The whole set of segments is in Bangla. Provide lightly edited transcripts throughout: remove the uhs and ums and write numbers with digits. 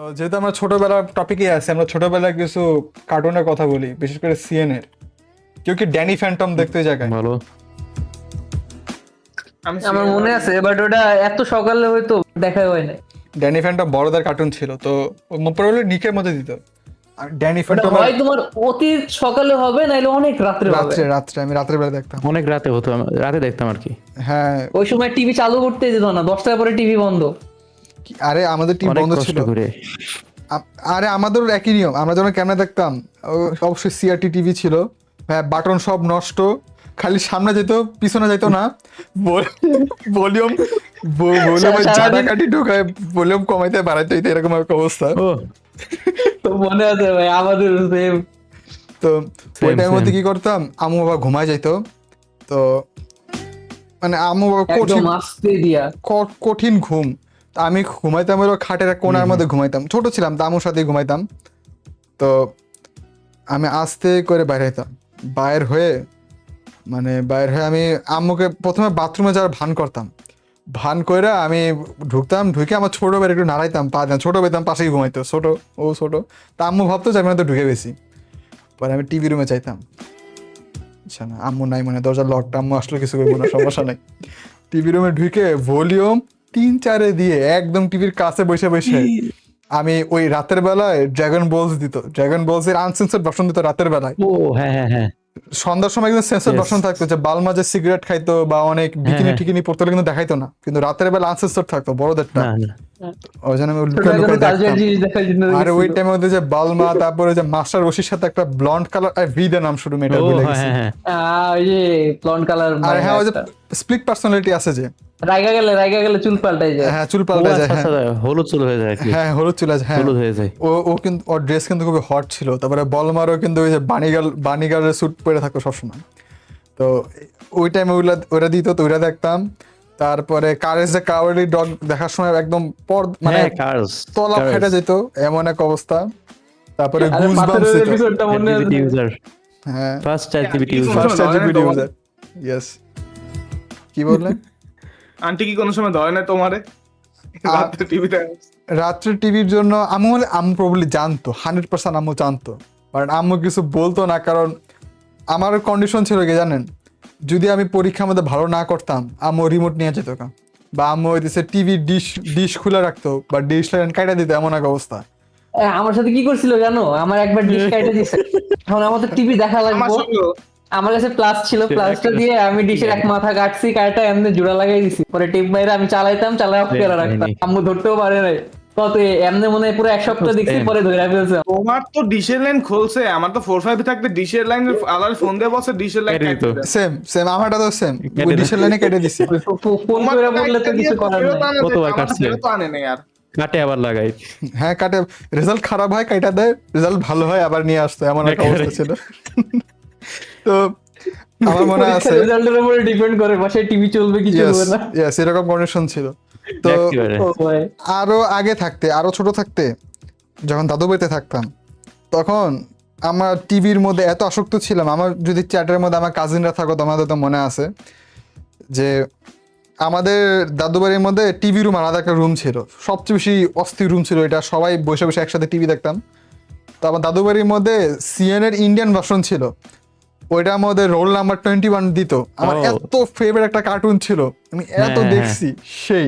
তো যেহেতু আমরা ছোটবেলার টপিকে আছি, আমরা ছোটবেলায় কিছু কার্টুনের কথা বলি, বিশেষ করে সিএন এর। কেউ কি ড্যানি ফ্যান্টম দেখতে ওই জায়গায়? ভালো। আমার মনে আছে, বাট ওটা এত সকালে হয়তো দেখা হয় না। ড্যানি ফ্যান্টম বড়দের কার্টুন ছিল, তো প্রবলেম নিকের মধ্যে দিত। আর ড্যানি ওটা ফ্যান্টম হয় তোমার অতি সকালে হবে, নাইলে অনেক রাত্রে হবে। রাত্রে রাত্রে আমি রাত্রে বেলা দেখতাম। অনেক রাতে হতো, রাতে দেখতাম আর কি। হ্যাঁ, ওই সময় টিভি চালু করতে যেত না, 10টার পরে টিভি বন্ধ। আরে আমাদের টিভি অনেক বন্ধ কষ্ট ছিল। করে। আরে আমাদেরও একই নিয়ম, আমরা যখন ক্যামেরা দেখতাম অবশ্যই সিআরটি টিভি ছিল। হ্যাঁ, বাটন সব নষ্ট, খালি সামনে যেত পিছনে যেত না। ভলিউম ভলিউম জাদা কাটি ঢোকায়, ভলিউম কমাইতে বাড়াইতে হইতো, এরকম একটা অবস্থা। ও তো মনে আছে ভাই, আমাদের same। তো ওই Same, টাইমের মধ্যে same. কি করতাম, আম্মু বাবা ঘুমায় যাইতো। তো মানে আম্মু বাবা একদম আস্তে দিয়া কঠিন ঘুম। তা আমি ঘুমাইতাম হলো খাটের এক কোণার মধ্যে ঘুমাইতাম, ছোট ছিলাম তো আম্মুর সাথেই ঘুমাইতাম। তো আমি আস্তে করে বাইরে হইতাম, বাইর হয়ে আমি আম্মুকে প্রথমে বাথরুমে যাওয়ার ভান করতাম, ভান করে আমি ঢুকতাম, ঢুকে আমার ছোট ভাই একটু নাড়াইতাম পা দিয়ে, ছোট ভাইতাম পাশেই ঘুমাইতো, ছোট। তা আম্মু ভাবতো যে আমি হয়তো ঢুকে গেছি। পরে আমি টিভি রুমে চাইতাম, আচ্ছা না আম্মু নাই, মানে দরজার লকটা, আম্মু আসলে কিছু করবো না, সমস্যা নাই। টিভি রুমে ঢুকে ভলিউম 3-4 দিয়ে একদম টিভির কাছে বসে বসে আমি ওই রাতের বেলায় ড্রাগন বলস দিত, ড্রাগন বলস এর আনসেন্সর ভার্সন দিত রাতের বেলায়। ও হ্যাঁ হ্যাঁ হ্যাঁ সন্ধ্যার সময় কিন্তু সেন্সর Yes. ভার্সন থাকতো, যে বালমা যে সিগারেট খাইতো বা অনেক বিকিনি হ্যাঁ। টিকিনি পড়তো কিন্তু দেখাইতো না, কিন্তু রাতের বেলা আনসেন্সর থাকতো বড়দেরটা। না না ওই জন্য আমি লুকায় ছোটবেলায় লুকায় কালচার দেখতাম। জিনিস দেখার জন্য আর ওই গেছিল। টাইমের মধ্যে যে বালমা, তারপরে যে মাস্টার রশির সাথে একটা ব্লন্ড কালার ভিদে নাম শুরু মেয়েটা ও ভুলে হ্যাঁ গেছি। হ্যাঁ হ্যাঁ ওই যে ব্লন্ড কালার, আর হ্যাঁ, ওই যে স্প্লিট পার্সোনালিটি আছে যে, রাইগা গেলে চুল পাল্টাই যায়। হ্যাঁ চুল ও পাল্টা যায়, আচ্ছা হ্যাঁ আচ্ছা, হলুদ চুল হয়ে যায় আর কি। হ্যাঁ হলুদ চুল আছে, হ্যাঁ হলুদ হয়ে যায়। ও কিন্তু ওর ড্রেস কিন্তু খুবই হট ছিল। তারপরে বলমারও কিন্তু ওই যে বানিগালের স্যুট পরে থাকতো সবসময়। তো ওই টাইমে ওইটা দিত, তো ওইটা দেখতাম। তারপরে কারেজ দ্য কাওয়ার্ডলি ডগ দেখার সময় একদম মানে হ্যাঁ কার্স তলা ফেটে যেত, এমন এক অবস্থা। তারপরে আরে গুজবাম্পস পাথরের দিত। এপিসোডটা মনে আছে? ইউজার, হ্যাঁ, ফার্স্ট চ্যাটজিপিটি ইউজার। ফার্স্ট ধরে নাই জিপিটি তোমার? User, yes. কি বললেন? আন্টি কি কোনো সময় ধরে না তোমারে রাতে টিভিতে? রাত্রে টিভির জন্য আম্মু প্রবলি জানতো, 100% আম্মু জানতো, বাট আম্মু কিছু বলতো না, কারণ আমার কন্ডিশন ছিল কি জানেন, যদি আমি পরীক্ষার মধ্যে ভালো না করতাম আম্মু রিমোট নিয়ে যেত, বা আম্মু হইতেছে টিভি ডিশ খুলে রাখতো, বা ডিশ লাইন কাটা দিত, এমন এক অবস্থা। আমার সাথে কি করছিল জানো? আমার একবার ডিশ কাইটে দিছে, এখন আমার তো টিভি দেখা আমার লাগবে। সঙ্গেও। আমার কাছে প্লাস ছিল, প্লাসটা দিয়ে আমি ডিশের এক মাথা কাটছি, কাটা এমনি জোড়া লাগাই দিছি। পরে টিপ মাইরা আমি চালাইতাম, চালাই অফ করে রাখতাম, আম্মু ধরতেও পারে নাই। কত এমনি মনে হয় পুরো এক সপ্তাহ দেখছি, পরে ধরে ফেলছে। তোমার তো ডিশের লাইন খুলছে, আমার তো 4-5 থাকতে ডিশের লাইন আলাদা ফোন দিয়ে বসে ডিশের লাইন কেটে দিত। সেম আমারটা তো সেম, কেটে ডিশের লাইনে কেটে দিছি। ফোন করে বললে তো কিছু করার নাই। কতবার কাটছে? তো আনে নাই আর। কাটে আবার লাগাই। হ্যাঁ কাটে, রেজাল্ট খারাপ হয় কাইটা দেয়, রেজাল্ট ভালো হয় আবার নিয়ে আসতো, এমন একটা অবস্থা ছিল। তো আমার মনে আছে, রেজাল্টের উপরে ডিপেন্ড করে বাসায় টিভি চলবে কি চলবে না। ইয়েস এরকম কন্ডিশন ছিল। তো একেবারে। ও ভাই, আরো আগে থাকতে, আরো ছোট থাকতে, যখন দাদু বাড়িতে থাকতাম, তখন আমার টিভির মধ্যে এত আসক্ত ছিলাম। আমার যদি চ্যাটের মধ্যে আমার কাজিনরা থাকো, তোমাদের তো মনে আছে যে আমাদের দাদু বাড়ির মধ্যে টিভি রুম, আলাদা একটা রুম ছিল, সবচেয়ে বেশি অস্থির রুম ছিল এটা, সবাই বসে বসে একসাথে টিভি দেখতাম। তো আমার দাদু বাড়ির মধ্যে সিএন এর ইন্ডিয়ান ভার্সন ছিল, ওইটার মধ্যে রোল নাম্বার 21 দিত। আমার ও। এত ফেভারিট একটা কার্টুন ছিল, আমি এত হ্যাঁ, দেখছি সেই।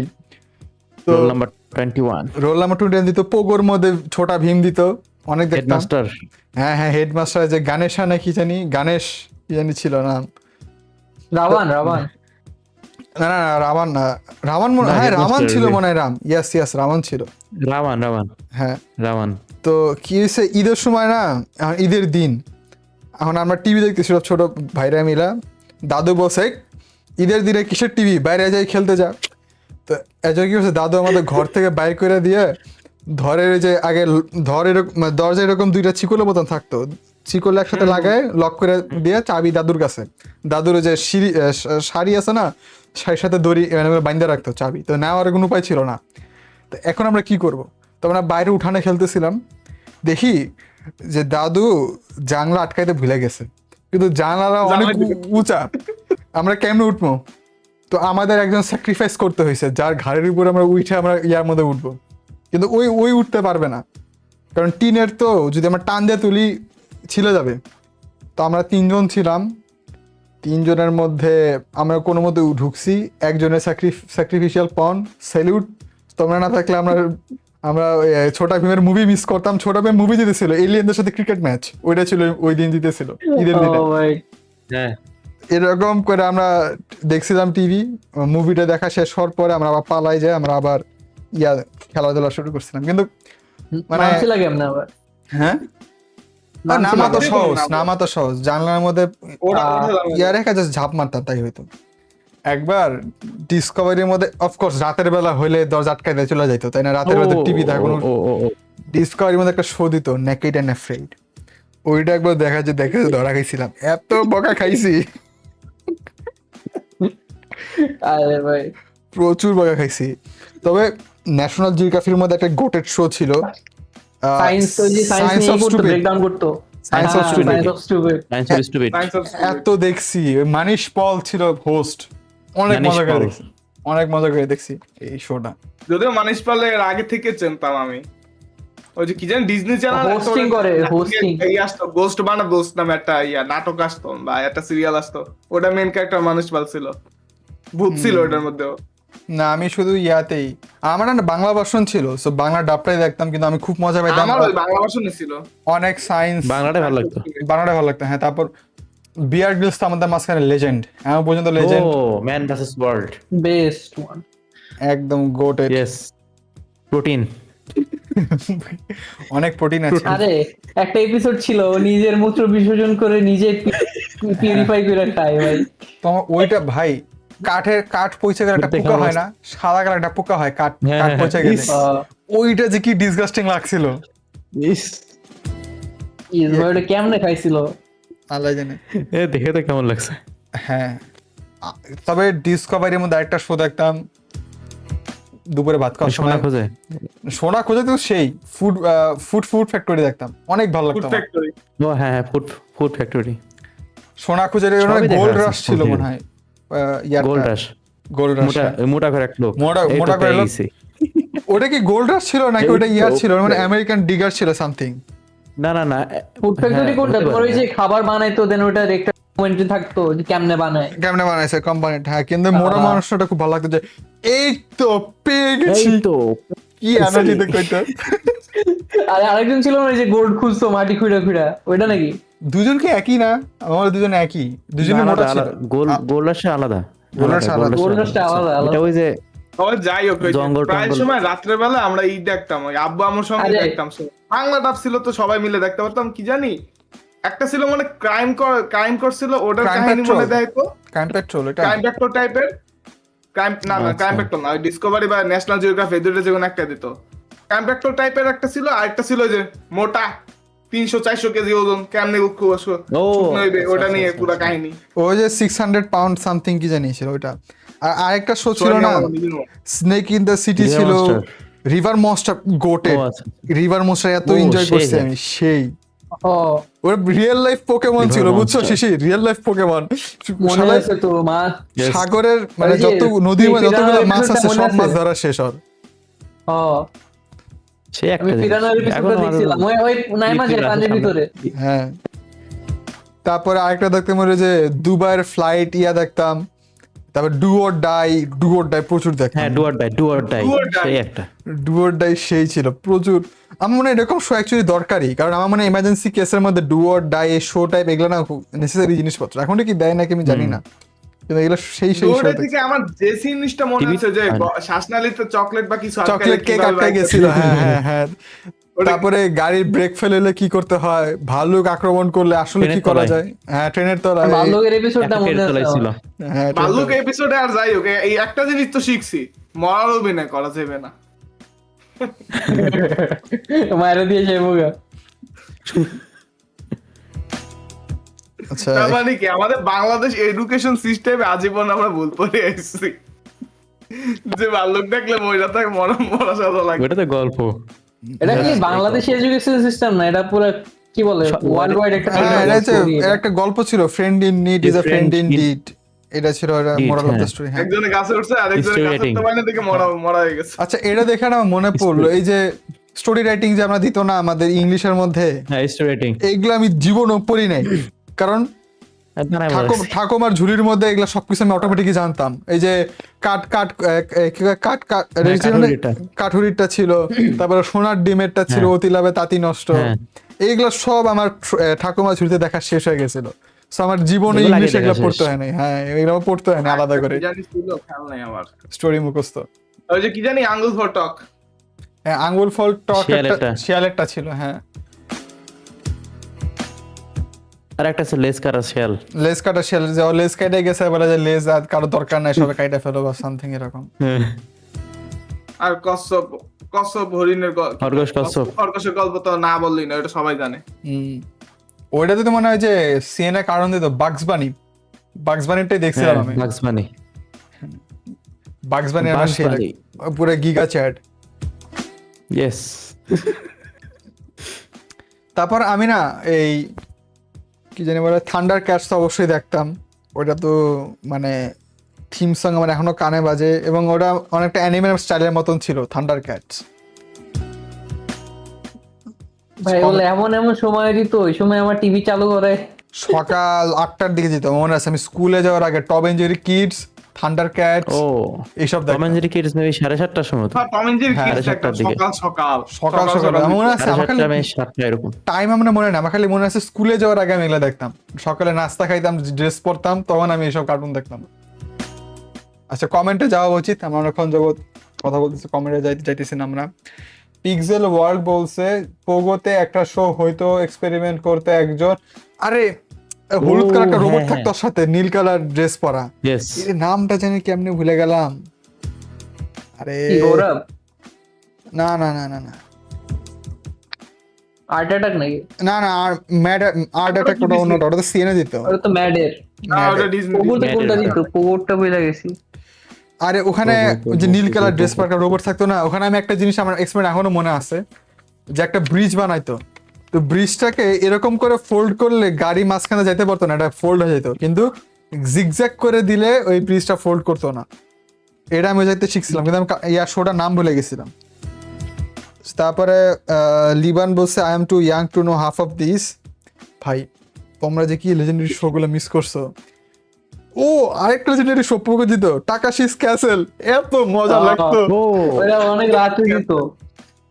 তো রোল নাম্বার 21, রোল নাম্বার 21 দিত, পোগোর মধ্যে ছোটা ভীম দিত, অনেক দেখতাম। হেডমাস্টার। হ্যাঁ হ্যাঁ, হেডমাস্টার যে গানেশা না কি জানি, গানেশ কি জানি ছিল নাম। রাবান না না না, রামান না, রামান না, হ্যাঁ রামান headmaster ছিল ওই যে। মনে হয়, ইয়াস রামান ছিল। রাওয়ান হ্যাঁ, রাওয়ান। তো কি হয়েছে, ঈদের সময় না, ঈদের দিন, এখন আমরা টিভি দেখতেছি সব ছোট ভাইরা মিলা। দাদু বসে, ঈদের দিনে কিসের টিভি, বাইরে যাই খেলতে যা। তো এজন্য কি হচ্ছে, দাদু আমাদের ঘর থেকে বাইর করে দিয়ে ধরে, যে আগে ধর এরকম দরজা এরকম দুইটা চিকলের মতন থাকতো, চিকল একসাথে লাগায় লক করে দিয়ে চাবি দাদুর কাছে, দাদুর যে শাড়ি আছে না, শাড়ির সাথে দড়ি বাইন্ধে রাখতো চাবি, তো নেওয়ার কোনো উপায় ছিল না। তো এখন আমরা কি করব, তো আমরা বাইরে উঠানে খেলতেছিলাম, দেখি যে দাদু জানলা আটকাইতে ভুলে গেছে, কিন্তু জানলাটা অনেক উঁচা, আমরা কেমনে উঠবো? তো আমাদের একজন স্যাক্রিফাইস করতে হয়েছে, যার ঘাড়ের উপর আমরা উঠে আমরা ইয়ার মধ্যে উঠবো, কিন্তু ওই ওই উঠতে পারবে না, কারণ টিনের তো যদি আমরা টান দিয়ে তুলি ছিলে যাবে। তো আমরা 3 জন ছিলাম, 3 জনের মধ্যে আমরা কোনো মতে ঢুকছি। একজনের স্যাক্রিফিশিয়াল পন, স্যালিউট। তোমরা না থাকলে আমরা আমরা ছোটা ভীমের মুভি মিস করতাম। ছোটা ভীম মুভি জিতেছিল এলিয়েনদের সাথে ক্রিকেট ম্যাচ, ওইটা ছিল ওই দিন জিতেছিল ঈদের দিনে। ও ভাই হ্যাঁ এরকম করে আমরা দেখছিলাম টিভি। মুভিটা দেখা শেষ হওয়ার পরে আমরা আবার পালাই যায়, আমরা আবার খেলাধুলা শুরু করছিলাম। কিন্তু মানে নামছি লাগে এমনি আবার হ্যাঁ নামছি নামা তো লাগে। সহজ, নামা তো সহজ। জানলার মধ্যে ওরা রেখা জাস্ট ঝাঁপ মারতাম, তাই হইতো। একবার ডিসকভারির মধ্যে অফকোর্স রাতের বেলা হইলে দরজা আটকায় দিয়ে চলে যাইতো, তাই না? রাতের বেলা টিভি থাকে। ডিসকভারির মধ্যে একটা শো দিত নেকেড এন্ড অ্যাফ্রেড, ওইটা একবার দেখা ধরা খাইছিলাম, এত বকা খাইছি, আরে ভাই প্রচুর বকা খাইছি। তবে ন্যাশনাল জিওগ্রাফির মধ্যে একটা গোটেড শো ছিল, সায়েন্স তো যে সায়েন্স Science নিয়ে of করতে Stupid. ব্রেকডাউন করতো Science of Stupid. Science of stupid Science of Stupid. এত দেখছি। ওই মানিশ পল ছিল হোস্ট, অনেক মানিশ মজা করে পল। দেখছি, অনেক মজা করে দেখছি এই শোটা। যদিও মানিশ পালে এর আগে থেকে চিনতাম আমি। ওই যে কি জানি ডিজনি চ্যানেল Hosting করে, hosting। এই আসতো গোস্ট বানা দোস্ত নামে একটা নাটক আসতো বা একটা সিরিয়াল আসতো, ওটা মেন ক্যারেক্টার মানিশ পাল ছিল, ভূত ছিল ওটার মধ্যেও। না আমি শুধু ইয়াতেই, আমার না বাংলা ভার্সন ছিল, সো বাংলা ডাবটাই দেখতাম, কিন্তু আমি খুব মজা পাইতাম। আমার ওই বাংলা ভার্সনে ছিল। অনেক সায়েন্স, বাংলাটাই ভালো লাগতো। বাংলাটা ভালো লাগতো। হ্যাঁ, তারপর বিয়ার গ্রিলস তো আমাদের মাঝখানে লেজেন্ড, এখন পর্যন্ত লেজেন্ড, ও man versus world, best one. একদম গোটেড। Yes protein. অনেক প্রোটিন আছে। আরে একটা এপিসোড ছিল ও নিজের মূত্র বিসর্জন করে নিজে পিউরিফাই করে খায় ভাই। তোমার ওইটা ভাই, কাঠ পয়সা গেলে একটা দেখতে পোকা হয় কেমন না, সাদা কালার একটা পোকা হয় কাঠ হ্যাঁ, কাঠ হ্যাঁ, পয়সা গেলে, ইস। ওইটা যে কি ডিসগাস্টিং লাগছিল, ইস ওটা কেমনে খাইছিল? আল্লাহ জানে। এ দেখে তো কেমন লাগছে। হ্যাঁ, তবে ডিসকভারির মধ্যে একটা শো দেখতাম দুপুরে ভাত খাওয়ার সোনা সময়, খোঁজে। সোনা খোঁজে তো সেই ফুড ফ্যাক্টরি দেখতাম, অনেক ভালো ফুড লাগতো আমার। ফ্যাক্টরি। ও হ্যাঁ হ্যাঁ ফুড ফ্যাক্টরি। সোনা খুঁজে সবই দেখা গোল্ড আছে রাশ ছিল movie। মনে হয়, গোল্ড রাশ, গোল্ড রাশ। মোটা মোটা করে এক লোক, এই তো মোটা করে পেয়ে লোক। গেছি। ওটা কি গোল্ড রাশ ছিল নাকি এই ওটা তো, ইয়ার ছিল, মানে আমেরিকান ডিগার ছিল সামথিং? না না না ফুড ফ্যাক্টরি হ্যাঁ, কোনটা? হতে তোমার ওই পারে। যে খাবার বানাইতো, দেন ওটার একটা কমেন্ট্রি থাকতো যে কেমনে বানায়। কেমনে বানাইছে কোম্পানি। হ্যাঁ, কিন্তু মোটা আহা। মানুষটা খুব ভালো লাগতো, যে এই তো পেয়ে এই গেছি, তো কি এনার্জিতে কইতো। আরে আরেকজন ছিল না ওই যে গোল্ড খুঁজতো মাটি খুঁড়া খুঁড়া, ওইটা নাকি? দুজন কি একই না? আমার দুজন একই, দুজনে মোটা ছিল। গোল্ড রাশে আলাদা, গোল্ড রাশ আলাদা। গোল্ড রাশটা আলাদা এটা আলাদা। ওই যে তবে যাই হোক, ওই যে জঙ্গল প্রায় টঙ্গল। সময় রাত্রে বেলা আমরা ই দেখতাম, ওই আব্বু আমার সঙ্গে আরে। দেখতাম। বাংলা ডাব ছিল তো সবাই মিলে দেখতে পারতাম। কি জানি একটা ছিল মানে ক্রাইম করছিল, ওটার Crime কাহিনী Patrol। মনে দেয় তো, ক্রাইম পেট্রোল এটা। ক্রাইম ফ্যাক্টর টাইপের। ক্রাইম না আচ্ছা। ক্রাইম ফ্যাক্টর না, ওই ডিসকভারি বা ন্যাশনাল জিওগ্রাফি দুটো যে কোনো একটা দিত। ক্রাইম ফ্যাক্টর টাইপের একটা ছিল, আর একটা ছিল যে মোটা 300-400 কেজি ওজন, কেমনে ও, শুকনো হইবে, ওটা নিয়ে পুরো কাহিনী। ওই যে 600 পাউন্ড সামথিং কি জানি ছিল ওইটা। আর আরেকটা শো ছিল না, snake in the city River ছিল, Monster। River monster. গোটেড ও আচ্ছা। রিভার মনস্টার এত ও, এনজয় সেই করছি হ্যাঁ। আমি, সেই ও ওর রিয়েল লাইফ পোকেমন River ছিল, বুঝছো Monster। শিশি? Real life Pokemon. মনে আছে তো মা? Yes. সাগরের মানে ওই যে যত নদীর মধ্যে যতগুলো পিরানার মাছ আছে episode-টা সব মনে মাছ আছে? ধরা শেষ হয়। ও সে একটা আমি জিনিস। পিরানার এখন এপিসোডটা আমার দেখছিলাম, ওই নাইমা যে ইউটিউবে পানির আছে ভিতরে। হ্যাঁ, তারপরে আরেকটা দেখতে মনে যে দুবাইয়ের ফ্লাইট দেখতাম, তারপর ডু অর ডাই প্রচুর দেখতাম। হ্যাঁ do or die Do or Die। সেই একটা। ডু অর ডাই সেই ছিল প্রচুর। আমার মনে হয় এরকম শো অ্যাকচুয়ালি দরকারি, কারণ আমার মনে হয় ইমার্জেন্সি কেসের মধ্যে ডু অর ডাই এই শো টাইপ এগুলো না খুব নেসেসারি জিনিসপত্র। এখন কি দেয় নাকি আমি জানি না, কিন্তু এগুলো সেই শো দৌড়ে থেকে আমার যে জিনিসটা মনে TV আছে যে শ্বাসনালীতে চকলেট বা কিছু চকলেট কেক আটকে গেছিল। হ্যাঁ হ্যাঁ হ্যাঁ। ওটা- তারপরে গাড়ির ব্রেক ফেল হলে কি করতে হয়, ভালুক আক্রমণ করলে আসলে কি ট্রেনের করা তলায়। যায়। হ্যাঁ, ট্রেনের তলায়। বাল্যকের এপিসোডটা একটা মনে পেট আছে তলায় ছিল। আমার। হ্যাঁ, ট্রেনের ভাল্লুক তলায়। এপিসোডে আর যাই হোক, এই একটা জিনিস তো শিখছি, মরার অভিনয় করা যাবে না। মায়েরা দিয়ে যাবো গা। আচ্ছা, তার মানে কি আমাদের বাংলাদেশ এডুকেশন সিস্টেমে আজীবন আমরা ভুল করে আসছি, যে ভাল্লুক দেখলে মহিলা তাকে মরা সাদা লাগে। ওটা তো গল্প। এটা কি বাংলাদেশের এডুকেশন সিস্টেম না, এটা পুরো কি বলে ওয়ার্ল্ড ওয়াইড একটা হ্যাঁ, এটা হচ্ছে story এর এটা। একটা গল্প ছিল, friend in need is a friend in deed. এটা ছিল মোরাল অফ দ্য স্টোরি। হ্যাঁ একজনে গাছে উঠছে আর একজনে Story গাছে writing. উঠতে পারে না দেখে মরা হয়ে গেছে। আচ্ছা এটা দেখে না মনে পড়লো এই যে স্টোরি রাইটিং যে আমরা দিত না আমাদের ইংলিশের মধ্যে, হ্যাঁ স্টোরি রাইটিং এইগুলো আমি জীবনও পড়ি নাই, কারণ ঠাকুমার ঝুলির মধ্যে এগুলো সবকিছু আমি অটোমেটিকই জানতাম। এই যে কাঠ কাঠ কাঠ কাঠ কাঠুরিটা ছিল, তারপরে সোনার ডিমেরটা ছিল, অতি লাভে তাঁতি নষ্ট, এইগুলো সব আমার ঠাকুমা ঝুলিতে দেখা শেষ হয়ে গেছিল। So আমার জীবনে এগুলো আগে ইংলিশ এগুলো দেখা পড়তে শেষ। হয় নাই। হ্যাঁ এগুলো পড়তে হয় না আলাদা করে, কি জানি ছিল খেয়াল নাই আমার। স্টোরি মুখস্থ। ওই যে কি জানি আঙ্গুল ফর টক। হ্যাঁ আঙ্গুল ফল টক শিয়ালেরটা। শিয়ালেরটা ছিল। হ্যাঁ আর একটা আছে লেস কাটা শিয়াল। লেজ কাটা শিয়াল, যে ও লেজ কেটে গেছে বলে যে লেজ আর কারো দরকার নাই, সবাই কাইটা ফেলো বা সামথিং এরকম। আর কচ্ছপ হরিণের খরগোশ কচ্ছপ। খরগোশের গল্প তো না বললি না, এটা সবাই জানে। ওইটা তো মনে হয় যে সিএনএ কারণ দিত বাগস বানিটাই দেখছিলাম আমি। বাগস বানি আমার Bugs Bunny। পুরো গিগা চ্যাট। ইয়েস। তারপর আমি না এই কি জানি বলে থান্ডার ক্যাটস তো অবশ্যই দেখতাম। ওটা তো মানে থিম সং আমার এখনো কানে বাজে, এবং ওটা অনেকটা অ্যানিমে স্টাইলের মতন ছিল থান্ডার ক্যাটস। ভাই বলে এমন এমন সময় দিত, ওই সময় আমার টিভি চালু করে সকাল 8টার দিকে যেত মনে আছে, আমি স্কুলে যাওয়ার আগে Tom and Jerry kids, ThunderCats ও এইসব টম দেখতাম। এন্ড জেরি কিডস মেবি 7:30টার সময় তো। হ্যাঁ টম এন্ড জেরি হ্যাঁ, কিডস সাড়ে দেখতাম সাতটার দিকে। সকাল আমার মনে আছে, আমার খালি 7:30 এরকম। টাইম আমার মনে হয় না, আমার খালি মনে আছে স্কুলে যাওয়ার আগে আমি এগুলো দেখতাম। সকালে নাস্তা খাইতাম, ড্রেস পরতাম, তখন আমি এইসব কার্টুন দেখতাম। আচ্ছা কমেন্টে যাওয়া উচিত, আমরা অনেকক্ষণ যাবত কথা বলতেছি, কমেন্টে যাইতেছি না আমরা। পিক্সেল ওয়ার্ল্ড বলছে পোগোতে একটা শো হয়তো এক্সপেরিমেন্ট করতে একজন, আরে হলুদ কালার একটা রোবট হ্যাঁ, থাকতো ওর সাথে নীল কালার ড্রেস পরা, ইয়েস। এর নামটা জানি কেমনে ভুলে গেলাম। আরে কি গৌরব না না না না না আর্ট অ্যাটাক নাকি? না না আর ম্যাড আর্ট অ্যাটাক ওটা অন্যটা, ওটা তো সিএনএ দিত। ওটা তো ম্যাডের। না ওটা ডিজনি। পোগোতে কোনটা দিত? পোগোরটা ভুলে গেছি। আরে ওখানে যে নীল কালার ড্রেস পরা রোবট থাকতো না, ওখানে আমি একটা জিনিস আমার এক্সপেরিমেন্ট এখনো মনে আছে, যে একটা ব্রিজ বানাইতো, তো ব্রিজটাকে এরকম করে ফোল্ড করলে গাড়ি মাঝখানে যাইতে পারতো না, এটা ফোল্ড হয়ে যেত, কিন্তু জিগজ্যাগ করে দিলে ওই ব্রিজটা ফোল্ড করতো না। এটা আমি যাইতে শিখছিলাম, কিন্তু আমি ইয়ার শোটার নাম ভুলে গেছিলাম। তারপরে লিবান বলছে I am too young to know half of this. ভাই তোমরা যে কি লেজেন্ডারি শোগুলো মিস করছো। ও আরেকটা লেজেন্ডারি শো পোগো দিত, টাকাশিস ক্যাসেল, এত মজা লাগতো। ও ওটা অনেক রাতে দিত,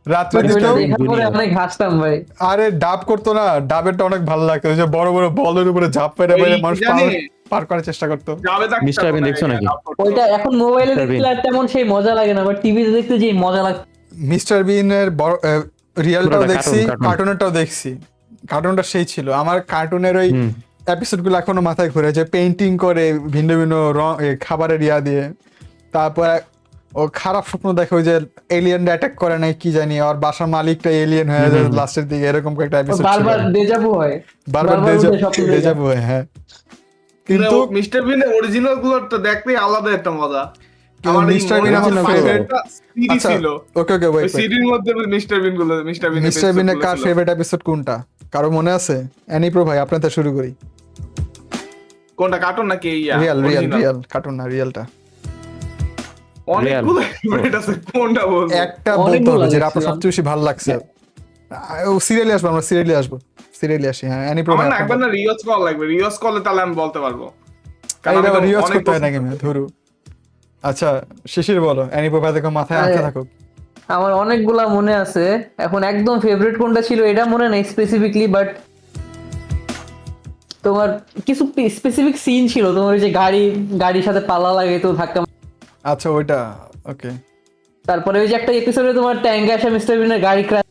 রাত্রে ওটা দিত, দেখার পরে অনেক হাসতাম ভাই। আরে ডাব করতো না, ডাবেরটা অনেক ভালো লাগতো, ওই যে বড় বড় বলের উপরে ঝাঁপ পেরে ওই মানুষ জানি। পার করার চেষ্টা করতো। যাবে থাকতে মিস্টার বিন দেখছো নাকি? ওইটা এখন মোবাইলে Mr. দেখতে আর তেমন সেই মজা লাগে না, বাট টিভিতে দেখতে যে মজা লাগতো। মিস্টার বিনের রিয়েলটাও পুরোটা দেখছি, কার্টুন। কার্টুনেরটাও দেখছি। কার্টুনটা সেই ছিল আমার, কার্টুনের ওই এপিসোডগুলো এখনো মাথায় ঘুরে, যে পেইন্টিং করে ভিন্ন ভিন্ন রং খাবারের ইয়া দিয়ে, তারপর ও খারাপ স্বপ্ন দেখে ওই যে এলিয়েনরা অ্যাটাক করে নাই কি জানি, আর বাসার মালিকটা এলিয়েন হয়ে যায় লাস্টের দিকে, এরকম একটা এপিসোড ছিল। বারবার ডেজাভু হয়, বারবার উঠে স্বপ্ন দেখে। ডেজাভু হয়, হ্যাঁ। কিন্তু কিন্তু মিস্টার বিনের অরিজিনাল গুলো তো দেখতেই আলাদা একটা মজা। আমার মিস্টার বিন আমার ফেভারিট। সিডি আচ্ছা ছিল, ওকে ওকে ওই ওয়েট, সিডির মধ্যে মিস্টার মিস্টার বিনের কার ফেভারিট এপিসোড কোনটা কারো মনে আছে? অ্যানিপ্রো ভাই আপনার তো শুরু করি। কোনটা কার্টুন নাকি ইয়া রিয়েল কার্টুন না, রিয়েলটা। অনেকগুলো ফেভারিট আছে, কোনটা বলবো? একটা বলতে অনেকগুলো হবে যেটা আপনার দেখছিলাম। সবচেয়ে বেশি ভালো লাগছে। ও সিরিয়ালি আসবো, আমরা সিরিয়ালি আসবো, সিরিয়ালি আসি। হ্যাঁ অ্যানিপ্রো আমার ভাই না একবার না রিওয়াজ কল লাগবে, রিওয়াজ কলে তাহলে আমি বলতে পারবো। কারণ আমি তো রিওয়াজ অনেক করতে হয় নাকি আমি ধরু। আচ্ছা শিশির বলো, অ্যানিপ্রো ভাই দেখো মাথায় আঁকে থাকুক। আমার অনেকগুলা মনে আছে, এখন একদম ফেভারিট কোনটা ছিল এটা মনে নেই স্পেসিফিকলি, বাট তোমার কিছু স্পেসিফিক সিন ছিল, তোমার ওই যে গাড়ির সাথে পাল্লা লাগে তো ধাক্কা, আচ্ছা ওইটা ওকে। তারপরে ওই যে একটা এপিসোডে তোমার ট্যাঙ্কে আসে মিস্টার বিনের গাড়ি ক্র্যাশ।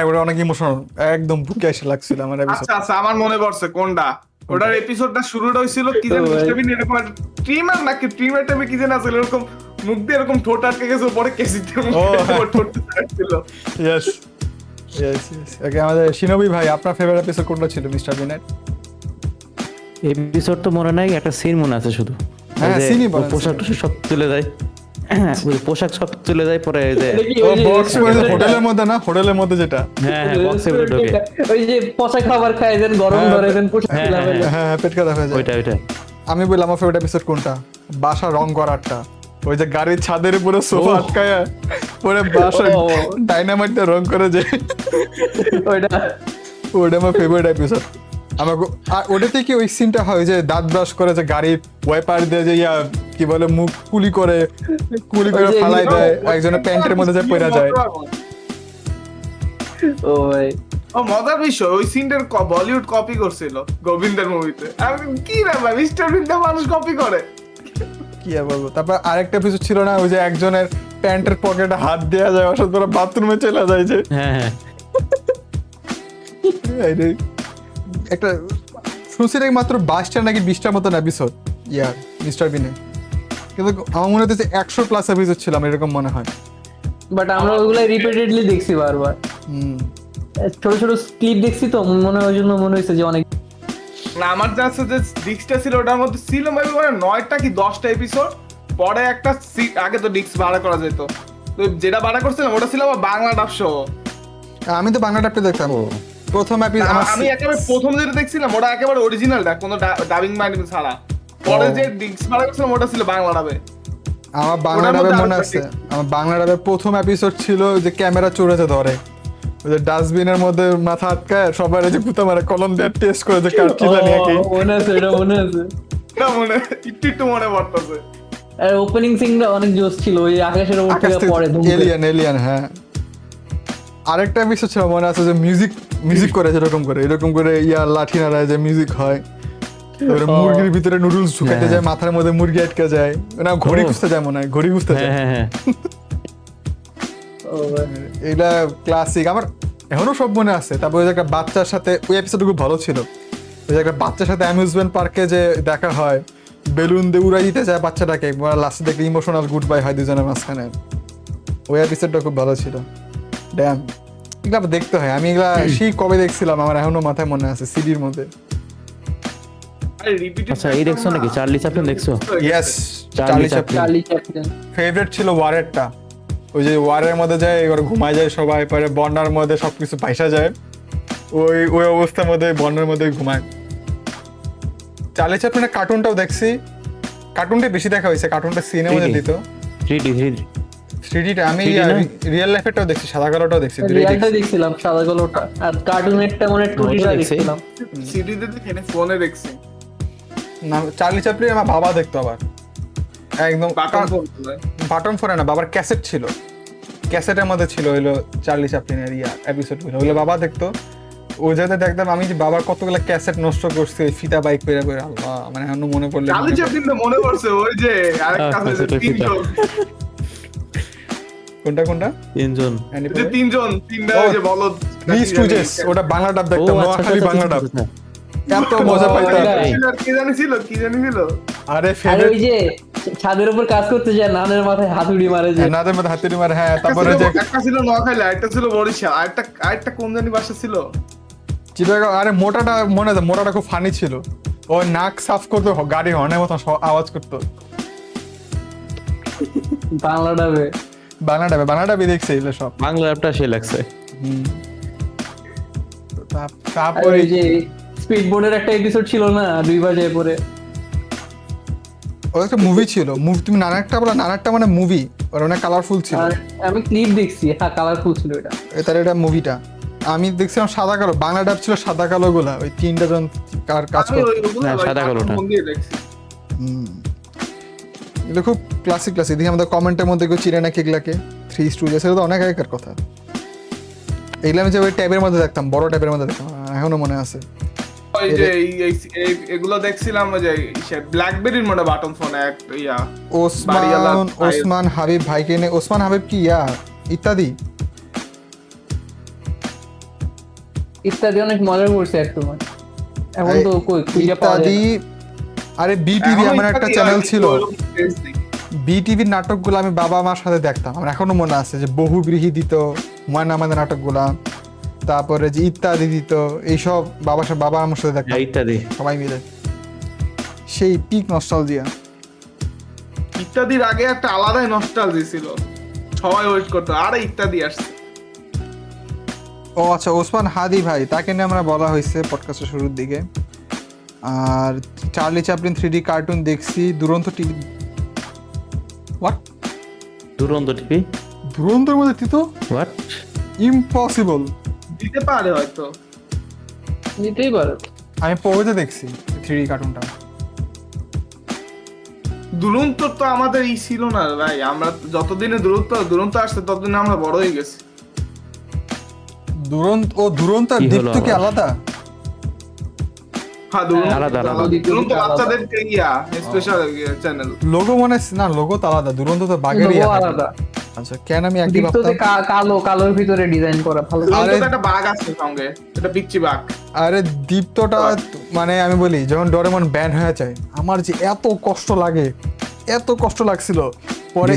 ওটা অনেক ইমোশনাল, একদম বুকে এসে লাগছিল আমার এপিসোড। আচ্ছা আচ্ছা আমার মনে পড়ছে কোনটা। ওটার এপিসোডটা শুরুটা হইছিল কি জানি মিস্টার বিন এরকম ট্রিমার নাকি ট্রিমার টাইপে কি জানি আছে, এরকম মুখ দিয়ে এরকম ঠোঁট আটকে গেছে, পরে কেসিতে ঠোঁট ছিল। Yes yes yes. ওকে আমাদের শিনোবি ভাই আপনার ফেভারিট এপিসোড কোনটা ছিল মিস্টার বিনের? এপিসোড তো মনে নাই, একটা সিন মনে আছে শুধু। হ্যাঁ, ওই যে scene-ই ও বলেন, পোশাক টোশাক সব তুলে দেয়, ওই পোশাক সব তুলে দেয়, পরে এই যে ও বক্স হোটেলের মধ্যে না, হোটেলের মধ্যে যেটা, হ্যাঁ বক্সে ঢোকে, ওই যে পচা খাবার খায় দেন, গরম ধরে দেন, পোশাক হ্যাঁ, খিলাবে। হ্যাঁ পেট খারাপ হয়ে যায়। ওইটা আমি বললাম আমার ফেভারিট এপিসোড কোনটা, বাসা রং করারটা, ওই যে গাড়ির ছাদের উপরে সোফা আটকায় পরে বাসা ডাইনামাইট দিয়ে রং করে যায়, ওইটা ওটা আমার ফেভারিট এপিসোড। আমাকে আর ওটাতে কি ওই সিনটা হয় যে দাঁত ব্রাশ করে যে গাড়ির ওয়াইপার দিয়ে যে কি বলে মুখ কুলি করে ওই যে ফালাই দেয়, একজনের প্যান্টের মধ্যে যে পড়ে যায়। ও ভাই ও মজার বিষয়, ওই সিনটার বলিউড কপি করছিল গোবিন্দের মুভিতে। আমি কি ব্যাপার, মিস্টার বিন্দা মানুষ কপি করে? কি আর বলবো। তারপর আরেকটা এপিসোড ছিল না, ওই যে একজনের প্যান্টের পকেটে হাত দেওয়া যায়, অসৎ ধরে বাথরুমে চলে যায় যে হ্যাঁ এই রে, একটা শুনছি নাকি মাত্র 22টা নাকি 20টার মতন এপিসোড ইয়ার মিস্টার বিনে, কিন্তু আমার মনে হচ্ছে 100+ এপিসোড ছিল আমার এরকম মনে হয়। বাট আমরা ওইগুলো রিপিটেডলি দেখছি বারবার, ছোট ছোট ক্লিপ দেখছি তো মনে হয়, ওই জন্য মনে হয়েছে যে অনেক। না আমার যা আছে যে ডিস্কটা ছিল ওটার মধ্যে ছিল মানে 9টা কি 10টা এপিসোড, পরে একটা আগে তো ডিস্ক ভাড়া করা যেত, তো যেটা ভাড়া করছিলাম ওটা ছিল আবার বাংলা ডাব সহ। আমি তো বাংলা ডাবটা দেখতাম প্রথম আমি একেবারে প্রথম যেটা দেখছিলাম ওটা একেবারে অরিজিনালটা, কোনো ডাবিং মাইনিং ছাড়া। পরে যে ডিস্ক ভাড়া করছিলাম ওটা ছিল বাংলা ডাবে। আমার বাংলা ডাবে মনে আছে, আমার বাংলা ডাবের প্রথম এপিসোড ছিল যে ক্যামেরা চোরেতে ধরে, ওই যে ডাস্টবিনের মধ্যে মাথা আটকায় সবার যে কুতা মারে কলম দিয়ে টেস্ট করে যে কার কিলা নিয়ে কি মনে আছে, এটা মনে আছে, এটা মনে একটু একটু মনে পড়তেছে। আর ওপেনিং সিনটা অনেক জোস ছিল, ওই আকাশের উপর থেকে পড়ে এলিয়ান হ্যাঁ। আরেকটা এপিসোড ছিল মনে আছে যে মিউজিক করে এরকম করে লাঠি নাড়ায় যে মিউজিক হয়, তারপরে মুরগির ভিতরে নুডলস ঢুকাতে যায়, মাথার মধ্যে মুরগি আটকে যায়, না ঘড়ি খুঁজতে যায় মনে হয়, ঘড়ি খুঁজতে যায়। হ্যাঁ এটা ক্লাসিক, আমার এখনো সব মনে আছে। তারপর ওই যে একটা বাচ্চার সাথে, ওই এপিসোড খুব ভালো ছিল, ওই যে একটা বাচ্চার সাথে অ্যামিউজমেন্ট পার্কে যে দেখা হয়, বেলুন দিয়ে উড়াই দিতে যায় বাচ্চাটাকে, লাস্টে দেখলে ইমোশনাল গুড বাই হয় দুজনের মাঝখানে, ওই এপিসোডটা খুব ভালো ছিল। ড্যাম, এগুলা দেখতে হয়, আমি এগুলা সেই কবে দেখছিলাম আমার এখনো মাথায় মনে আছে, সিডির মধ্যে। আরে রিপিটেড। আচ্ছা এই দেখছো নাকি চার্লি চ্যাপলিন দেখছো? Yes, Charlie Charlie Chaplin favourite ছিল ওয়ারেরটা, ওই যে ওয়ারের মধ্যে যায় এবার ঘুমায় যায় সবাই, পরে বন্যার মধ্যে সবকিছু পাইসা যায়, ওই অবস্থার মধ্যে বন্যার মধ্যে ঘুমায়। চার্লি চ্যাপলিনের কার্টুনটাও দেখছি, কার্টুনটা বেশি দেখা হয়েছে, কার্টুনটা সিনেমা দিত 3D 3Dটা। আমি 3D না? রিয়েল লাইফেরটাও দেখছি, সাদা কালোটাও দেখছি, রিয়ালটা দেখছিলাম সাদা কালোটা, আর কার্টুনেরটা মনে 2Dটা দেখছিলাম। সিডিতে দেখি না, ফোনে দেখছি। না চার্লি চ্যাপলিন আমার বাবা দেখতো আবার একদম বাটন ফোনে না, বাবার ক্যাসেট ছিল, ক্যাসেটের মধ্যে ছিল হইলো চার্লি চ্যাপলিনের এপিসোড গুলো, হইলো বাবা দেখতো। ওই জায়গাতে দেখতাম আমি যে বাবার কতগুলো ক্যাসেট নষ্ট করছে ওই ফিতা বাইক পেরে পেরে, আল্লাহ মানে এখনো মনে পড়লে চার্লি চ্যাপলিন তো মনে পড়ছে, ওই যে আরেকটা আছে যে তিনজন, কোনটা তিনজন যে তিনটা ওই যে বলদ থ্রি স্টুজেস, ওটা বাংলা ডাব দেখতাম, নোয়াখালী বাংলা ডাব, এত মজা পাইতাম। কি জানিছিল আরে আরে ফেভারিট, ওই যে ছাদের উপর কাজ করতে যায়, নানের মাথায় হাতুড়ি মারে যে, নাদের মধ্যে হাতুড়ি মারে, হ্যাঁ। তারপরে যে একটা ছিল নোয়াখালী, আরেকটা ছিল বরিশাল, আরেকটা কোন জানি বাসা ছিল চিটাগাং। আরে মোটাটা মনে আছে, মোটাটা খুব ফানি ছিল, ও নাক সাফ করতো, গাড়ি হর্নের মতো আওয়াজ করতো। বাংলা ডাবে বাংলা ডাবে দেখছে এগুলো সব। বাংলা অ্যাপটা সে লাগছে। আর তারপরে ওই যে স্পিড বোর্ডের একটা এপিসোড ছিল না, 2 বাজায় পরে, ও একটা মুভি ছিল, তুমি নানারটা বলো, নানারটা মানে মুভি, আর অনেক কালারফুল ছিল। আর আমি ক্লিপ দেখছি, হ্যাঁ কালারফুল ছিল এটা। এটা মুভিটা আমি দেখছিলাম সাদা কালো, বাংলা ডাব ছিল সাদা কালো গুলা, ওই 3টা জন কাজ আমি করতো। ওইগুলো হ্যাঁ, সাদা কালোটা। ফোন দিয়ে দেখছি। এগুলো খুব ক্লাসিক দেখি আমাদের কমেন্টের মধ্যে কেউ চিনে নাকি এগুলাকে, থ্রি স্টুডিওস, এগুলো তো অনেক আগেকার কথা। এগুলো আমি যে ওই ট্যাবের মধ্যে দেখতাম, বড় ট্যাবের মধ্যে দেখতাম, এখনো মনে আছে। ওই যে এগুলো দেখছিলাম ওই যে ব্ল্যাকবেরির মনে বাটন ফোনে ওসমান হাবিব ভাইকে নিয়ে, ওসমান হাবিব কি ইত্যাদি অনেক মজা করছে একটু, এখন তো কই খুঁজে পাওয়া যায় ইত্যাদি। না। আরে বিটিভি আমার একটা চ্যানেল ছিল, বিটিভির নাটকগুলো আমি বাবা মার সাথে দেখতাম, আমার এখনো মনে আছে যে বহুব্রীহি দিত, হুমায়ুন আহমেদের নাটকগুলা, তারপরে যে ইত্যাদি দিত, এইসব বাবা আমার সাথে দেখতাম ইত্যাদি সবাই মিলে, সেই পিক নস্টালজিয়া। ইত্যাদির আগে একটা আলাদাই নস্টালজি ছিল, সবাই ওয়েট করতো আরে ইত্যাদি আসছে। ও আচ্ছা, ওসমান হাদি ভাই, তাকে নিয়ে আমরা বলা হয়েছে পডকাস্টের শুরুর দিকে। আর চার্লি চ্যাপলিন 3D কার্টুন দেখছি, দুরন্ত টিভি। হোয়াট? দুরন্ত টিভি? দুরন্তর মধ্যে তিতো? হোয়াট? ইম্পসিবল। দিতে পারে হয়তো, নিতেই পারো। আমি পড়তে দেখছি 3D কার্টুনটা। দুরন্ত তো আমাদের ছিল না ভাই, আমরা যতদিনে দুরন্ত আসছে ততদিনে আমরা বড় হয়ে গেছি। দুরন্ত আর কি হলো দীপ্ত কি আবার? আলাদা? হ্যাঁ দুরন্ত আলাদা। দুরন্ত বাচ্চাদের স্পেশাল চ্যানেল। লোগো মনে হয় না, লোগো তো আলাদা। দুরন্ত তো বাঘেরই লোগো আলাদা। আলাদা। আচ্ছা, কেন আমি একই দীপ্ততে ভাবতাম? কালোর ভিতরে ডিজাইন করা ভালো। দুরন্ততে একটা বাঘ আছে সঙ্গে, এটা পিচ্চি বাঘ। আরে দীপ্তটা মানে আমি বলি, যখন ডোরেমন ব্যান হয়ে যায় আমার যে এত কষ্ট লাগে, এত কষ্ট লাগছিল। পরে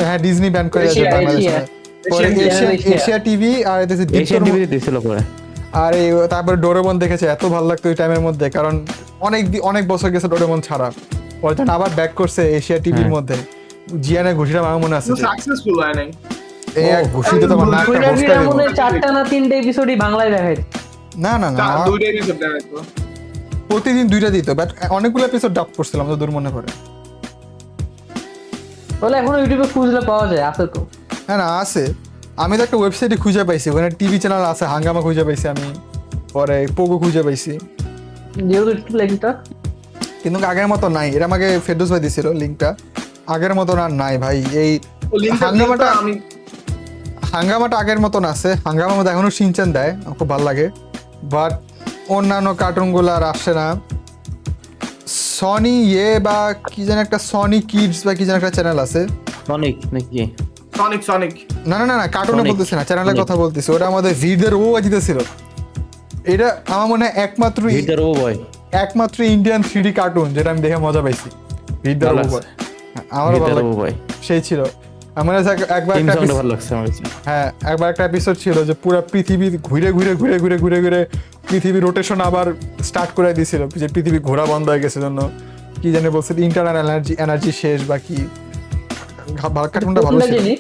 হ্যাঁ ডিজনি ব্যান করে দিয়েছে এশিয়া, বাংলাদেশে। এশিয়া। পরে এশিয়া, এশিয়া টিভি আর এদেশে এশিয়ান দীপ্তর টিভিতে দিছিল পরে। আর তারপরে ডোরেমন দেখেছে, এত ভালো লাগতো ওই টাইমের মধ্যে, কারণ অনেক বছর গেছে ডোরেমন ছাড়া। পরে যখন আবার ব্যাক করছে এশিয়া টিভির হ্যাঁ। মধ্যে, জিয়ানের ঘুষিটা আমার মনে আছে যে সাকসেসফুল হয় নাই। এই এক ঘুষিতে তোমার নাকটা দুইটা ঘষকা দিব। মনে হয় 4টা না 3টে এপিসোডই বাংলায় দেখাইছে। না না না, দুইটা এপিসোড দেখাইতো। প্রতিদিন 2টা দিত, বাট অনেকগুলো এপিসোড ডাব করছিলাম তো দূর মনে পড়ে। বলে এখনো ইউটিউবে খুঁজলে পাওয়া যায়, আছে তো। হ্যাঁ না আছে, আমি তো একটা ওয়েবসাইটে খুঁজে পাইছি, ওখানে টিভি চ্যানেল আছে, হাঙ্গামা খুঁজে পাইছি আমি, পরে পোগো খুঁজে পাইছি, যেহেতু একটু লিঙ্কটা কিন্তু আগের মতো নাই। এটা আমাকে ফেরদৌস ভাই দিছিল লিঙ্কটা, আগের মতন আর নাই ভাই। এই ও লিংকটা হাঙ্গামাটা আমি হাঙ্গামাটা আগের মতন আছে, হাঙ্গামার মধ্যে এখনো সিনচান দেয়, আমার খুব ভালো লাগে, বাট অন্যান্য কার্টুনগুলো আর আসে না। সনি বা কি যেন একটা সনি কিডস বা কি যেন একটা চ্যানেল আছে। সনিক নাকি? সনিক না না না না, কার্টুনে Sonic, বলতেছি না, চ্যানেলের Sonic। কথা বলতেছি। ওটা আমাদের ভিড়দের ও জিতেছিল। এটা আমার মনে হয় ভিটার ও বয়। একমাত্র ইন্ডিয়ান 3D কার্টুন যেটা আমি দেখে মজা পাইছি, ভিড়দের ভালো ও লাগছে। বয়। আমারও ভালো ভিটার ও লাগে, বয়। সেই ছিল। আমার মনে আছে একবার থিম একটা সংটা ভালো লাগছে আমার কাছে। হ্যাঁ একবার একটা এপিসোড ছিল যে পুরো পৃথিবী ঘুরে ঘুরে ঘুরে ঘুরে ঘুরে ঘুরে পৃথিবী রোটেশন আবার স্টার্ট করে দিয়েছিল, যে পৃথিবী ঘোরা বন্ধ হয়ে গেছে জন্য কি জানি বলছে, ইন্টারনাল এনার্জি শেষ বা কি। কার্টুনটা ভালো ছিল। জানি।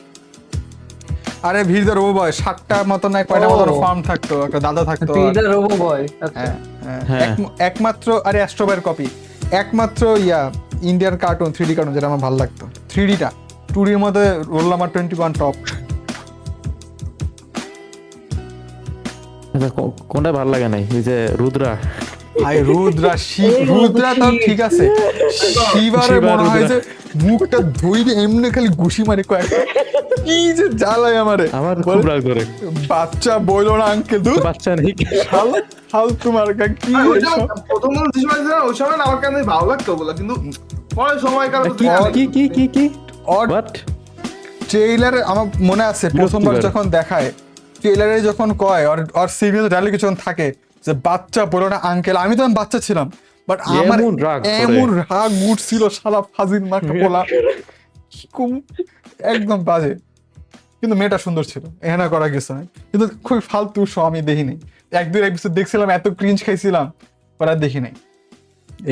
আরে ভিড়দের ও বয় 7টা মতো না কয়টা ও। মতো ফার্ম থাকতো, একটা দাদা থাকতো। পিটার রোবো বয়। হ্যাঁ হ্যাঁ, হ্যাঁ। একমাত্র আরে অ্যাস্ট্রোবাইয়ের কপি, একমাত্র ইন্ডিয়ান কার্টুন 3D কার্টুন যেটা আমার ভালো লাগতো। 3Dটা 2Dর মধ্যে রোল নাম্বার 21 টপ। আচ্ছা, কোনটা ভালো লাগে নাই? এই যে রুদ্রা। ভাই রুদ্রা রুদ্রা তো ঠিক আছে, শিবারে মনে হয় যে মুখটা ধুইরে এমনি খালি ঘুষি মারে কয়েকটা, কি যে জ্বালায় আমারে। আমার বলে, খুব রাগ ধরে। বাচ্চা বইলো না আঙ্কেল, দূর বাচ্চা নেই। হাল তোমার কি এসব? প্রথম ওই সময় না আমার কাছে ভালো লাগতো বলে, কিন্তু পরে সময়কাল কি Odd বাট ট্রেইলারে আমার মনে আছে প্রথমবার বিরক্তিকর। যখন দেখায়, ট্রেইলারে যখন কয় আর সিরিয়াস ডায়লগ যখন থাকে যে বাচ্চা বলো না আঙ্কেল, আমি তখন বাচ্চা ছিলাম, বাট আমার এমন রাগ করে। এমন রাগ উঠছিল, শালা ফাজিল মাকে বলা একদম বাজে। কিন্তু মেয়েটা সুন্দর ছিল, এখানে করা কিছু নাই, কিন্তু খুব ফালতু শো আমি দেখিনি। 1-2 এপিসোড দেখছিলাম, এত ক্রিঞ্জ খাইছিলাম, পরে আর দেখি নাই।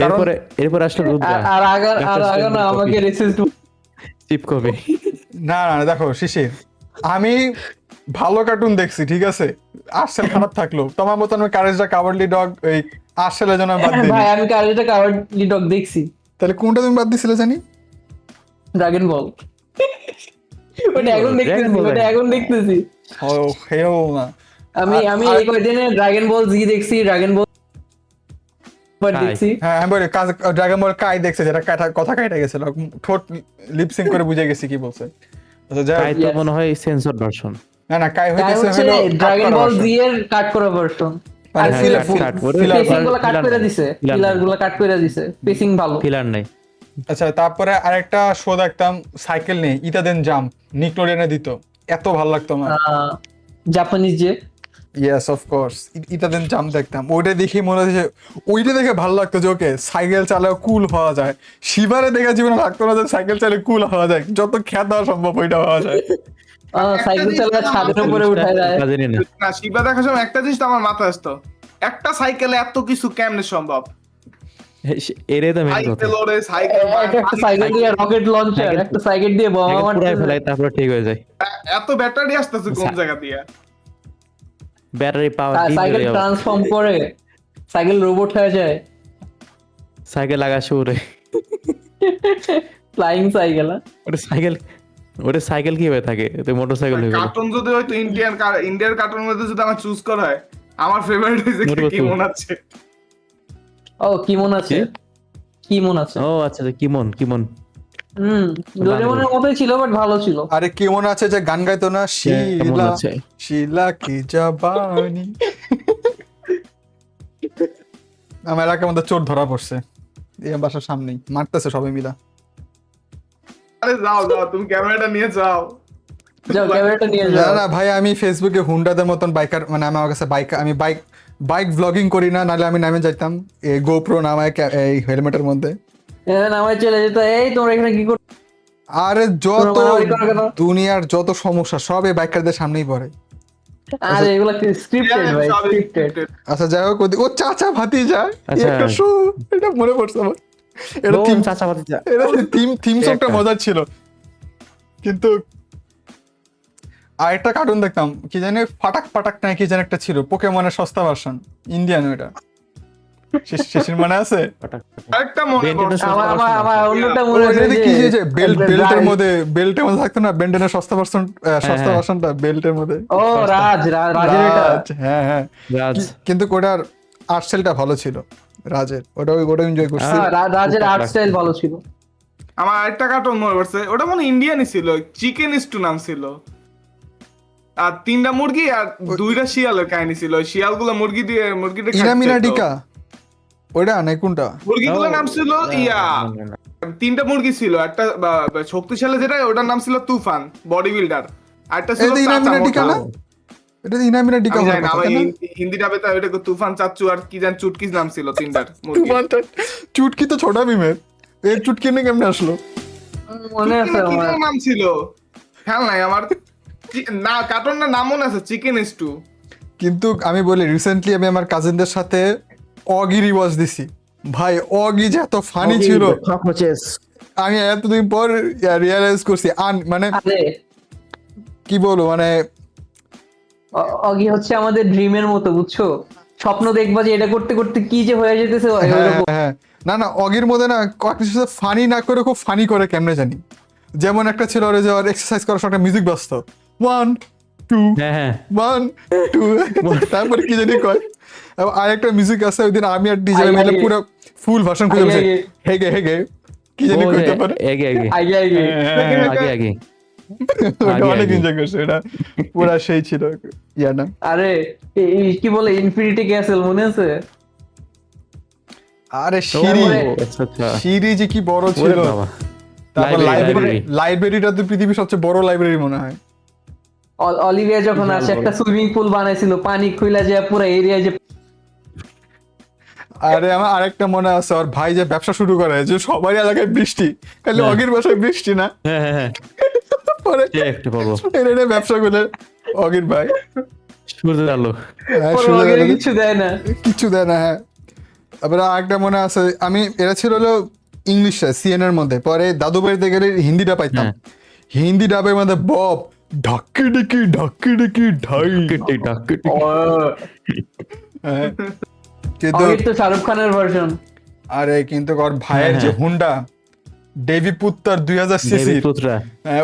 কারণ এরপরে আসলে রুদ্রা। আর আগা না আমাকে রেসিস্ট চিপ কবে? না না দেখো শিশির, আমি ভালো কার্টুন দেখছি ঠিক আছে, আর্সেল খারাপ থাকলো তোমার মতো আমি কারেজটা কাভারলি ডগ এই আর্সেলের জন্য বাদ দিই। ভাই আমি কারেন্টে কাভারলি ডগ দেখছি, তাহলে কোনটা তুমি বাদ দিছিলে জানি? ড্রাগন বল। ওটা এখন দেখতেছি, ওটা এখন দেখতেছি। ও হেও না, আমি এই কয়দিনে ড্রাগন বল জি দেখছি, ড্রাগন বল দেখছি। হ্যাঁ আমি বলি ড্রাগন বল কাই দেখছে, যেটা কথা কাইটা গেছিল, ঠোঁট লিপসিং করে বুঝে গেছি কি বলছে। আচ্ছা যাই হোক, তাই তো মনে হয় সেন্সর ভার্সন। না কাই তাই হইতেছে হচ্ছে হলো ড্রাগন বল জি এর কাট করা ভার্সন। আর মানে ফিলার cut করে পেসিং গুলো কাট filler করে নাই। দিছে, filler ফিলার নাই। গুলো কাট করে দিছে, পেসিং ভালো। ফিলার নাই। আচ্ছা তারপরে আরেকটা শো দেখতাম সাইকেল নিয়ে, ইতাদেন জাম্প, নিকলোডিয়ানে দিত, এত ভালো লাগতো আমার। জাপানিজ যে ইয়েস অফ কোর্স, ইতাদেন জাম্প দেখতাম, ওইটা দেখে মনে হচ্ছে, ওইটা দেখে ভালো লাগতো যে ওকে সাইকেল চালাও কুল হওয়া যায়। শিবারে দেখে জীবনে লাগতো না যে সাইকেল চালিয়ে কুল হওয়া যায়, যত খ্যাত হওয়া সম্ভব ওইটা হওয়া যায়। সাইকেল চালায় ছাদের উপরে উঠায় যায়। কাজেরই না। না শিবা দেখার সময় একটা জিনিস তো আমার মাথায় আসতো, একটা সাইকেলে এত কিছু কেমনে সম্ভব? এরে তো মেন কথা। সাইকেল ওরে সাইকেল একটা সাইকেল দিয়ে রকেট লঞ্চার, একটা সাইকেল দিয়ে বোমা পুরাই মারতে ফেলাই তারপরে ঠিক হয়ে যায়। এত ব্যাটারি আসতেছে কোন জায়গা দিয়ে? ব্যাটারি পাওয়ার সাইকেল ট্রান্সফর্ম করে সাইকেল রোবট হয়ে যায়। সাইকেল লাগা শুরে ফ্লাইং সাইকেল। ওটা সাইকেল কিভাবে থাকে, তো মোটরসাইকেল হয়ে গেল। কার্টুন যদি হয়তো ইন্ডিয়ার কার্টুনের মধ্যে যদি আমার চুজ করা হয়, আমার ফেভারিট হইছে মোটরসাইকেল। কি মনে আছে। ও কি মন আছে, কি মন আছে। ও আচ্ছা আচ্ছা, কিমন ডোরেমনের মতোই ছিল বাট ভালো ছিল। আরে কি মনে আছে যে গান গাইতো না, কেমন শিলা আছে? শিলা কি জবানি। আমার এলাকার মধ্যে চোর ধরা পড়ছে, এই বাসার সামনেই মারতেছে সবাই মিলা। আরে যাও যাও, তুমি ক্যামেরাটা নিয়ে যাও। যাও ক্যামেরাটা নিয়ে না যাও। না ভাই, আমি ফেসবুকে হুন্ডাদের মতন বাইকার, মানে আমার কাছে আমি বাইক ব্লগিং করি না, নাহলে আমি নামে যাইতাম এই গোপ্রো নামায় এই হেলমেটের মধ্যে। নামায় চলে যেত, এই তোমরা এখানে কি করছো? আরে যত মারামারি করো কেন? দুনিয়ার যত সমস্যা সব এই বাইকারদের সামনেই পড়ে। আরে এগুলা স্ক্রিপ্টেড ভাই, স্ক্রিপ্টেড। আচ্ছা যাই হোক, ও চাচা ভাতিজা, আচ্ছা। একটা শো, এটা মনে পড়ছে আমার। এটা ও, থিম চাচা ভাতিজা। এটা থিম সংটা একটা। মজার ছিল, কিন্তু আরেকটা কার্টুন দেখতাম কি জানি ফাটাক না কি জানি একটা ছিল, পোকেমনের সস্তা ভার্সন, ইন্ডিয়ান। ওইটা শেষের মনে আছে? আরেকটা মনে বেন্টেনের পড়ছে। আমার অন্যটা ও, মনে আছে এটা কি যে বেল্টের রাজ। মধ্যে থাকতো না, বেন্টেনের সস্তা ভার্সনটা বেল্টের মধ্যে। ও রাজের এটা। রাজ, হ্যাঁ হ্যাঁ। রাজ। কিন্তু ওটার আর্ট স্টাইলটা ভালো ছিল রাজের, ওটা এনজয় করছি। রাজের আর্ট স্টাইল ভালো ছিল। আমার আরেকটা কার্টুন মনে পড়ছে, ওটা মনে ইন্ডিয়ানই ছিল, চিকেন স্টু নাম ছিল। আর 3টা মুরগি আর 2টা শিয়ালের কাহিনী ছিল। ওই শিয়ালগুলো মুরগিটা ইনামিনা ডিকা, ওটা নাই কোনটা? মুরগিগুলোর নাম ছিল ইয়া, 3টা মুরগি ছিল। একটা শক্তিশালী যেটা, ওটার নাম ছিল তুফান বডি বিল্ডার। আরেকটা ছিল এটা চাচা ইনামিনা ডিকা মোটা। না? এটা ইনামিনা ডিকা আমি হওয়ার জানি না, কথা, ভাই, তাই না? হিন্দি ডাবে তো ওটা তুফান, চাচ্চু আর কি জান চুটকিস নাম ছিল 3টার মুরগি। চুটকি তো ছোটা মিমের, এর চুটকি নিয়ে কেমনে আসলো? মনে আছে কি আমার। নাম ছিল খেয়াল নাই আমার। না কার্টুনটার নাম মনে আছে, চিকেন স্টু। কিন্তু আমি বলি, রিসেন্টলি আমি আমার কাজিনদের সাথে অগি রিওয়াজ দিছি। ভাই অগি যে এত ফানি ছিল, আমি এতদিন পর রিয়েলাইজ করছি। মানে আরে কি বলবো, মানে অগি হচ্ছে আমাদের ড্রিমের মতো, বুঝছো? স্বপ্ন দেখবা যে এটা করতে করতে কি যে হয়ে যেতেছে ওইরকম। হ্যাঁ, না অগির মধ্যে না কিছু ফানি না করে খুব ফানি করে কেমনে জানি। যেমন একটা ছিল ওর যে এক্সারসাইজ করার সময় একটা মিউজিক বাজতো, 1 2 হ্যাঁ 1 2, তারপরে কি জানি কয়। এবং আরেকটা মিউজিক আছে, ওইদিন আমি আর ডিজে মিলে পুরো ফুল ভার্সন খুঁজে পেয়েছি। হেগে কি জানি কইতে পারে। আগে আগে আগে ওটা অনেক এনজয় করছে, এটা পুরা সেই ছিল ইয়া না। আরে কি বলে ইনফিনিটি ক্যাসেল মনে আছে? আরে সিঁড়ি, আচ্ছা আচ্ছা। সিঁড়ি যে কি বড় ওরে ছিল। বাবা। তারপর লাইব্রেরি। লাইব্রেরিটা তো পৃথিবীর সবচেয়ে বড় লাইব্রেরি মনে হয়। অলিভিয়া যখন আসে একটা সুইমিং পুল বানাইছিল, পানি খুইলা যায় পুরো এরিয়া যে। আরে আমার আরেকটা মনে আছে, ওর ভাই যে ব্যবসা শুরু করে, যে সবাই এলাকায় বৃষ্টি, খালি অগির বাসায় বৃষ্টি না। হ্যাঁ পরে একটা বলবো এনে ব্যবসা করে অগির ভাই। সূর্যের আলো। হ্যাঁ, পরে সুন্দর অগিরে লাগে। কিছু দেয় না। কিচ্ছু দেয় না। হ্যাঁ, তারপরে আরেকটা মনে আছে, এরা ছিল হলো ইংলিশে সিএন এর মধ্যে, পরে দাদু বাড়িতে গেলে হিন্দিটা পাইতাম। হ্যাঁ। হিন্দি ডাবের মধ্যে বব ঢাকি ডিকি ঢাই। হ্যাঁ, কিন্তু অগির তো শাহরুখ খানের ভার্সন। আরে কিন্তু ওর ভাইয়ের যে হুন্ডা দেবী পুত্তর 2000 সিসি, পুত্রা।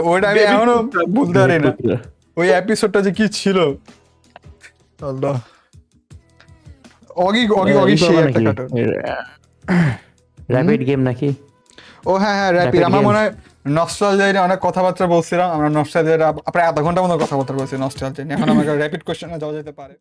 ওইটা আমি এখনো বলতে পারি না। ওই এপিসোডটা যে কি ছিল, আল্লাহ। অগি সেই একটা কার্টুন। র‍্যাপিড গেম নাকি? ও হ্যাঁ র‍্যাপিড। Rapid আমার games। মনে হয় নস্টালজিয়া নিয়ে অনেক কথাবার্তা বলছিলাম আমরা, নস্টালজিয়া প্রায় আধা ঘন্টা মতো কথাবার্তা বলছি নস্টালজিয়া নিয়ে। এখন আমাকে র‍্যাপিড কোশ্চেনে যাওয়া যেতে পারে।